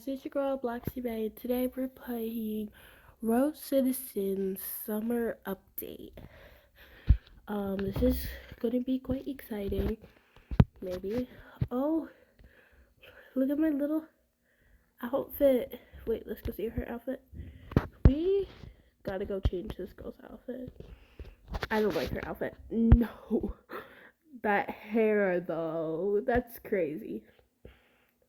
This is your girl BloxieBae, and today we're playing Rocitizens Summer Update. This is gonna be quite exciting, maybe. Oh, look at my little outfit. Wait, let's go see her outfit. We gotta go change this girl's outfit. I don't like her outfit. No, that hair though, that's crazy.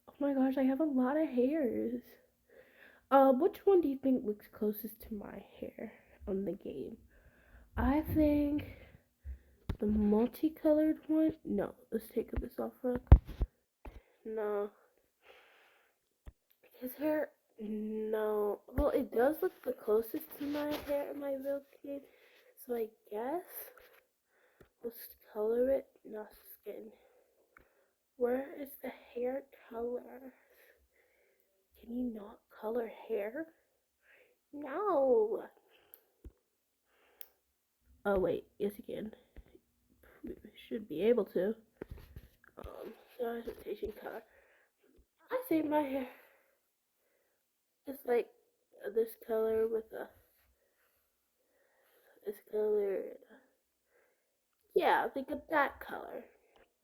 Oh my gosh, I have a lot of hairs. Which one do you think looks closest to my hair on the game? I think the multicolored one. No, let's take this off real quick. No, his hair. No, well, it does look the closest to my hair in my real game. So I guess let's color it. Not skin. Where is the hair color? Can you not color hair? No. Oh wait, yes you can. We should be able to. Presentation color. I say my hair is like this color with this color. Yeah, think of that color.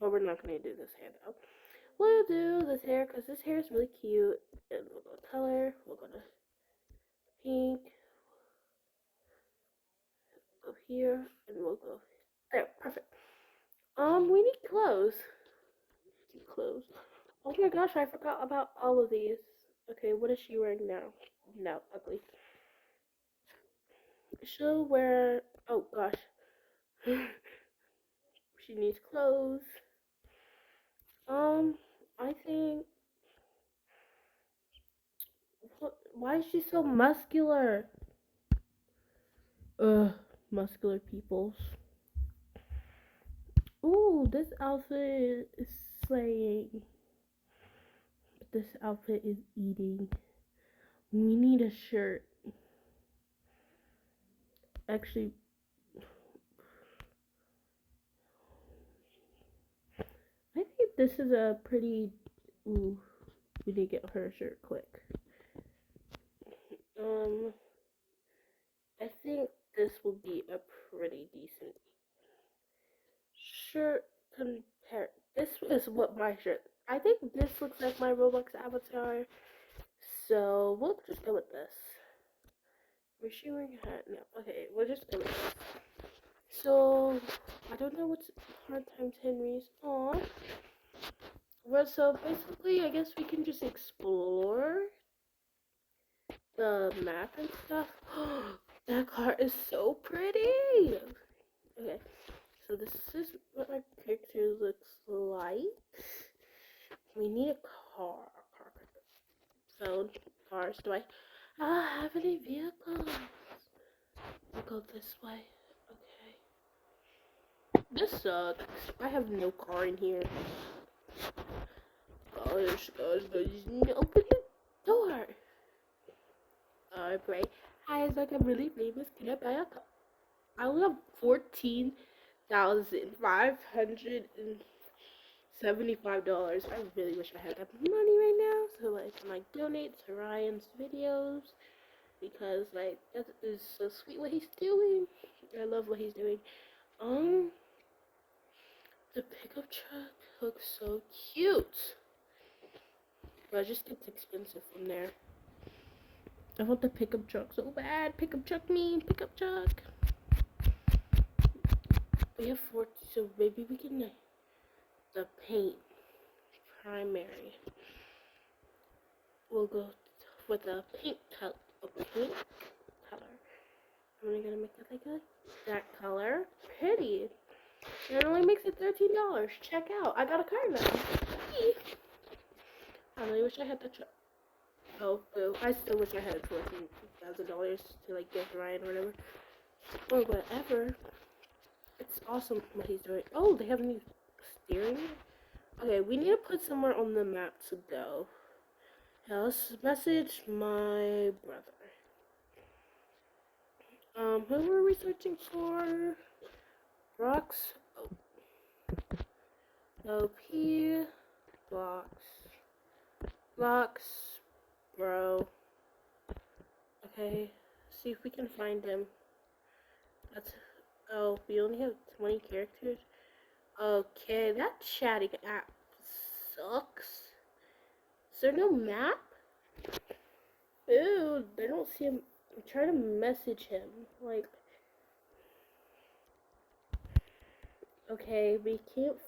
But we're not gonna do this hair though. We'll do this hair because this hair is really cute. And we'll go color. We'll go to pink. Go here, and we'll go there. Perfect. We need clothes. Clothes. Oh my gosh, I forgot about all of these. Okay, what is she wearing now? No, ugly. She'll wear. Oh gosh. She needs clothes. I think. Why is she so muscular? Ugh, muscular peoples. Ooh, this outfit is slaying. But this outfit is eating. We need a shirt. Actually, I think this is a pretty. Ooh, we need to get her a shirt quick. I think this will be a pretty decent shirt compare. This is what my shirt. I think this looks like my Roblox avatar. So we'll just go with this. Was she wearing a hat? No. Okay, we'll just go with this. So I don't know what's hard times Henry's on. Well, so basically, I guess we can just explore the map and stuff. That car is so pretty. Okay, so this is what my picture looks like. We need a car. Phone, cars. Do I have any vehicles? I'll go this way. Okay. This sucks. I have no car in here. Gosh, open the door. I pray. Hi, it's like I'm really famous. Can I buy a car? I only have $14,575. I really wish I had that money right now, so I can like donate to Ryan's videos because like that is so sweet what he's doing. I love what he's doing. The pickup truck looks so cute, but it just gets expensive from there. I want the pickup truck so bad. Pickup truck me, pickup truck. We have 4, so maybe we can the paint primary. We'll go with a pink color. I'm gonna make it like that color. Pretty. And it only makes it $13. Check out. I got a car now. I really wish I had the truck. Oh, boo. I still wish I had $14,000 to like give Ryan or whatever. Or whatever. It's awesome what he's doing. Oh, they have a new steering. Okay, we need to put somewhere on the map to go. Now let's message my brother. Who were we searching for? Rocks. OP. Blocks. bro. Okay, see if we can find him. That's, oh, we only have 20 characters. Okay, that chatting app sucks. Is there no map? Ew, I don't see him. I'm trying to message him. Like, okay, we can't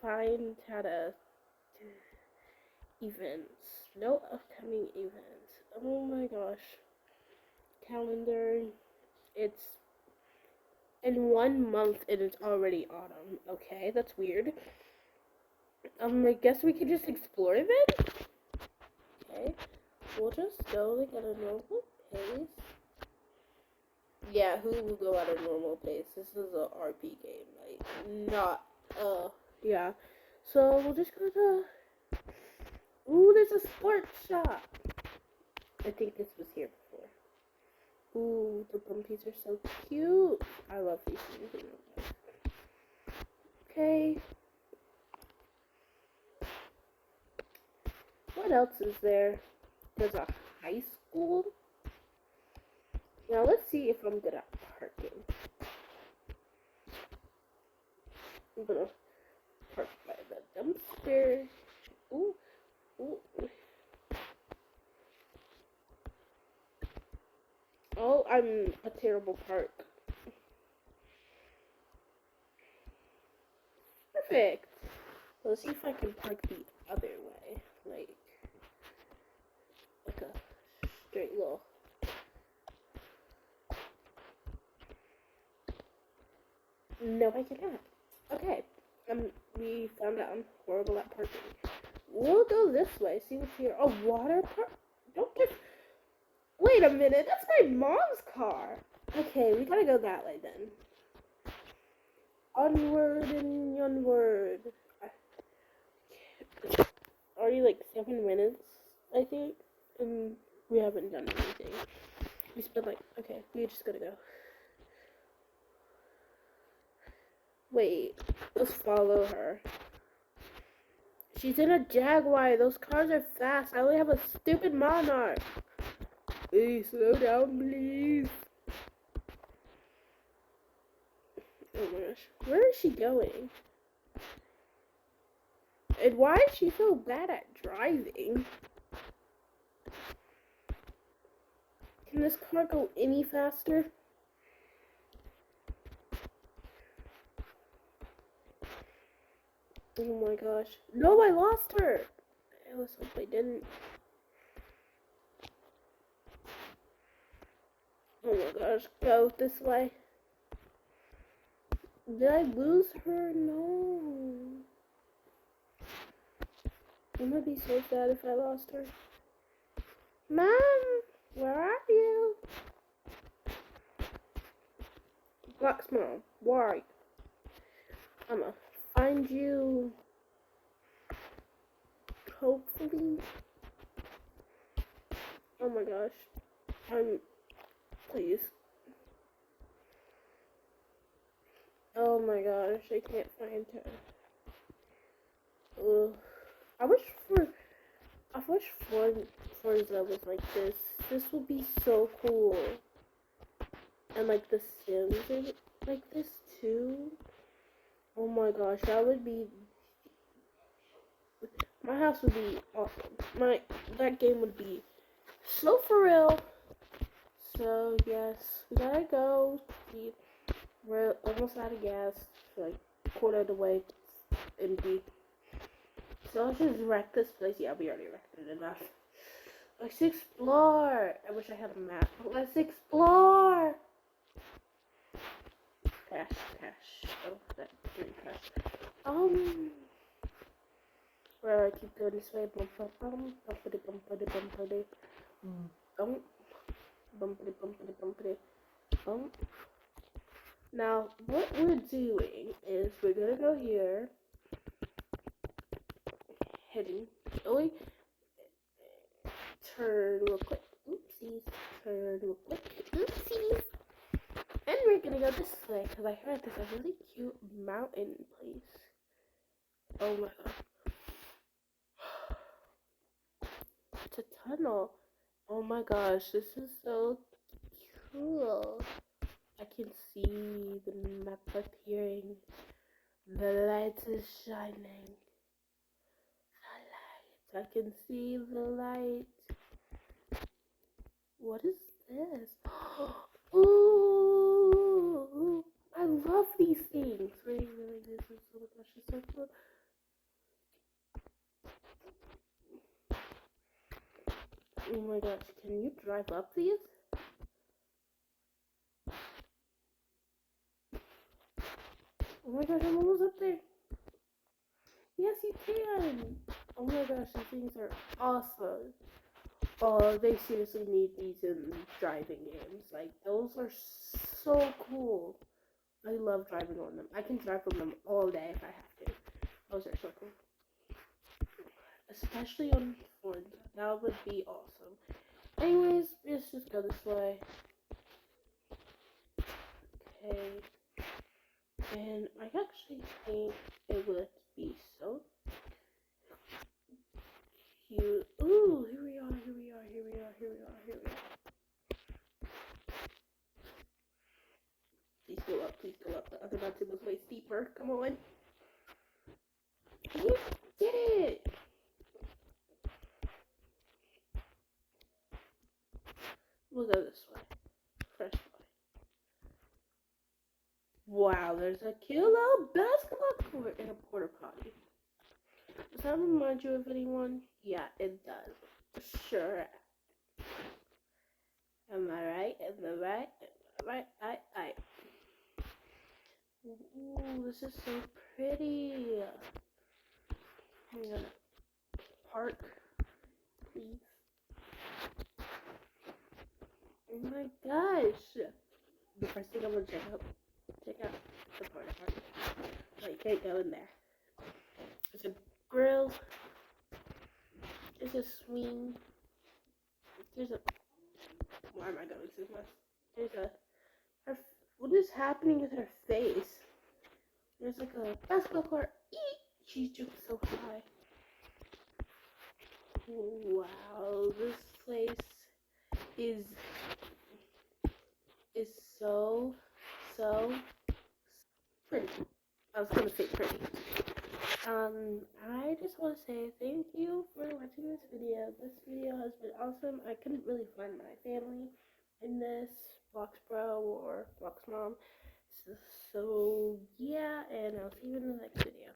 find how to do events. No upcoming events. Oh my gosh. Calendar. It's in 1 month and it's already autumn. Okay, that's weird. I guess we could just explore then? Okay. We'll just go like at a normal pace. Yeah, who will go at a normal pace? This is a RP game, like not yeah. So we'll just go to ooh, there's a sports shop. I think this was here before. Ooh, the bumpies are so cute. I love these things. Okay. What else is there? There's a high school. Now let's see if I'm good at parking. I'm gonna park by the dumpster. Ooh, ooh. Oh, I'm a terrible park. Perfect. Let's see if I can park the other way, like a straight little. No, I cannot. Okay. We found out I'm horrible at parking. We'll go this way. See what's here. A water park. Don't get. Wait a minute. That's my mom's car. Okay, we gotta go that way then. Onward and onward. Already like 7 minutes, I think, and we haven't done anything. We spent like, okay, we just gotta go. Wait, let's follow her. She's in a Jaguar. Those cars are fast. I only have a stupid Monarch. Hey, slow down, please. Oh my gosh, where is she going? And why is she so bad at driving? Can this car go any faster? Oh my gosh. No, I lost her. I was hope I didn't. Oh my gosh, go this way. Did I lose her? No. I'm gonna be so sad if I lost her. Mom, where are you? Blox Mom, where are you? I'm gonna find you. Hopefully. Oh my gosh. Please. Oh my gosh, I can't find her. Ugh. I wish Forza was like this. This would be so cool. And like The Sims are like this too. Oh my gosh, that would be. My house would be awesome. That game would be so for real. So yes, we gotta go. We're almost out of gas. Like quarter of the way, empty. So let's just wreck this place. Yeah, we already wrecked it enough. Let's explore. I wish I had a map. Let's explore. Crash. Oh, that didn't crash. Where I keep going this way. Bumpity. Now, what we're doing is we're gonna go here. Heading. Oh, turn real quick. Oopsies. Turn real quick. Oopsies. And we're gonna go this way because I heard there's a really cute mountain place. Oh my god. It's a tunnel. Oh my gosh, this is so cool. I can see the map appearing. The light is shining. The light. I can see the light. What is this? Ooh, I love these things. Really, really, this is so gosh, it's so cool. Oh my gosh, can you drive up these? Oh my gosh, I'm almost up there. Yes, you can. Oh my gosh, these things are awesome. Oh, they seriously need these in driving games. Like, those are so cool. I love driving on them. I can drive on them all day if I have to. Those are so cool. Especially on phones. That would be awesome. Anyways, let's just go this way. Okay. And I actually think it would be so cute. Ooh, here we are, here we are, here we are, here we are, here we are. Please go up, please go up. The other mountain was way steeper. Come on. You did it! We'll go this way. Fresh way. Wow, there's a cute little basketball court and a porta potty. Does that remind you of anyone? Yeah, it does. Sure. Am I right? Am I right? Am I right? I. Ooh, this is so pretty. I'm gonna park, please. Oh my gosh. The first thing I'm gonna check out the porta potty. Oh, you can't go in there. There's a grill. There's a swing. There's a. Why am I going so much? There's a. Her. What is happening with her face? There's like a basketball court. Eek! She's jumping so high. Wow, this place is is so pretty. I was gonna say pretty. I just want to say thank you for watching this video. This video has been awesome. I couldn't really find my family in this, BloxBro or BloxMom. So yeah, and I'll see you in the next video.